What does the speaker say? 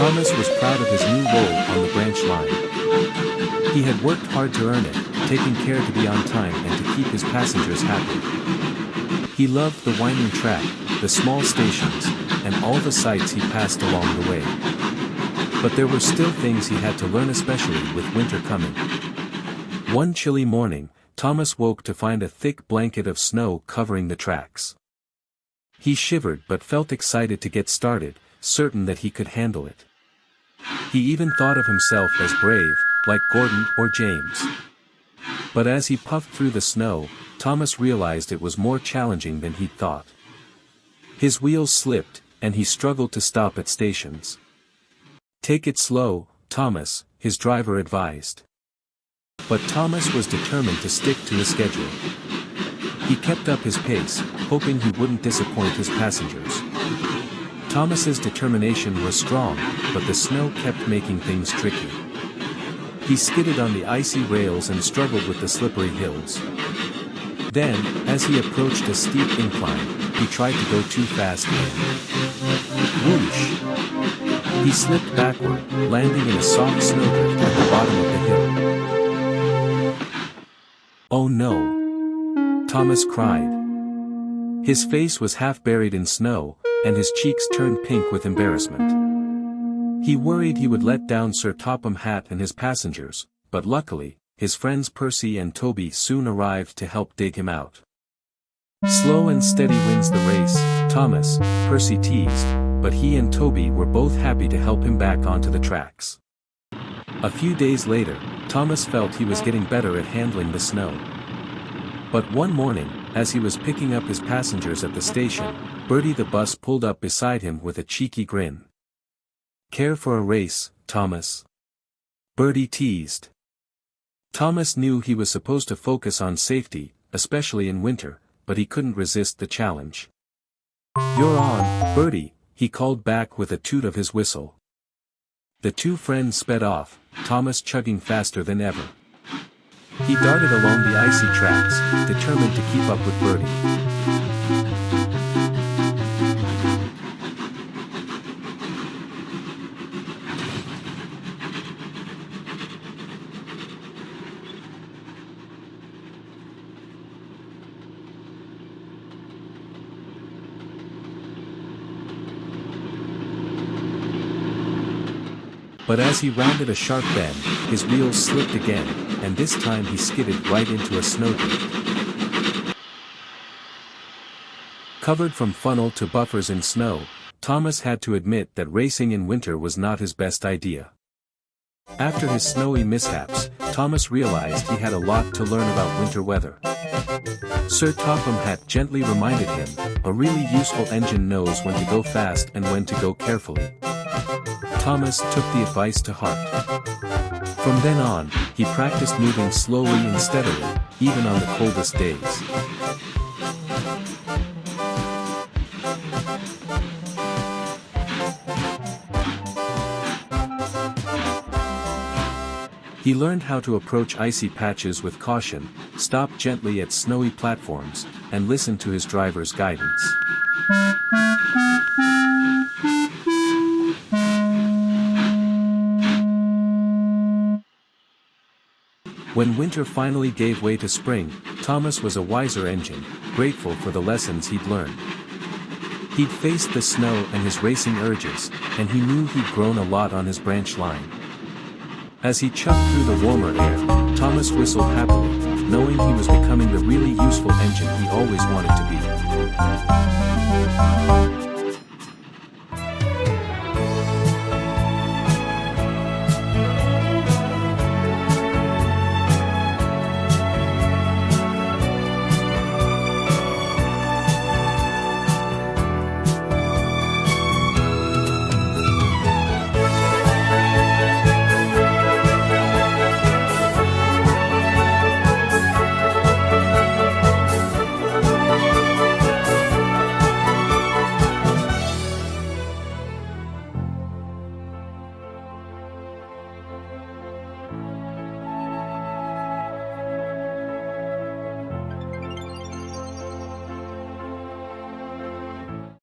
Thomas was proud of his new role on the branch line. He had worked hard to earn it, taking care to be on time and to keep his passengers happy. He loved the winding track, the small stations, and all the sights he passed along the way. But there were still things he had to learn, especially with winter coming. One chilly morning, Thomas woke to find a thick blanket of snow covering the tracks. He shivered but felt excited to get started, certain that he could handle it. He even thought of himself as brave, like Gordon or James. But as he puffed through the snow, Thomas realized it was more challenging than he'd thought. His wheels slipped, and he struggled to stop at stations. "Take it slow, Thomas," his driver advised. But Thomas was determined to stick to his schedule. He kept up his pace, hoping he wouldn't disappoint his passengers. Thomas's determination was strong, but the snow kept making things tricky. He skidded on the icy rails and struggled with the slippery hills. Then, as he approached a steep incline, he tried to go too fast and whoosh! He slipped backward, landing in a soft snowdrift at the bottom of the hill. "Oh no!" Thomas cried. His face was half buried in snow, and his cheeks turned pink with embarrassment. He worried he would let down Sir Topham Hatt and his passengers, but luckily, his friends Percy and Toby soon arrived to help dig him out. "Slow and steady wins the race, Thomas," Percy teased, but he and Toby were both happy to help him back onto the tracks. A few days later, Thomas felt he was getting better at handling the snow. But one morning, as he was picking up his passengers at the station, Birdie the bus pulled up beside him with a cheeky grin. "Care for a race, Thomas?" Birdie teased. Thomas knew he was supposed to focus on safety, especially in winter, but he couldn't resist the challenge. "You're on, Birdie," he called back with a toot of his whistle. The two friends sped off, Thomas chugging faster than ever. He darted along the icy tracks, determined to keep up with Birdie. But as he rounded a sharp bend, his wheels slipped again, and this time he skidded right into a snowdrift. Covered from funnel to buffers in snow, Thomas had to admit that racing in winter was not his best idea. After his snowy mishaps, Thomas realized he had a lot to learn about winter weather. Sir Topham Hatt gently reminded him, "A really useful engine knows when to go fast and when to go carefully." Thomas took the advice to heart. From then on, he practiced moving slowly and steadily, even on the coldest days. He learned how to approach icy patches with caution, stop gently at snowy platforms, and listen to his driver's guidance. When winter finally gave way to spring, Thomas was a wiser engine, grateful for the lessons he'd learned. He'd faced the snow and his racing urges, and he knew he'd grown a lot on his branch line. As he chugged through the warmer air, Thomas whistled happily, knowing he was becoming the really useful engine he always wanted to be.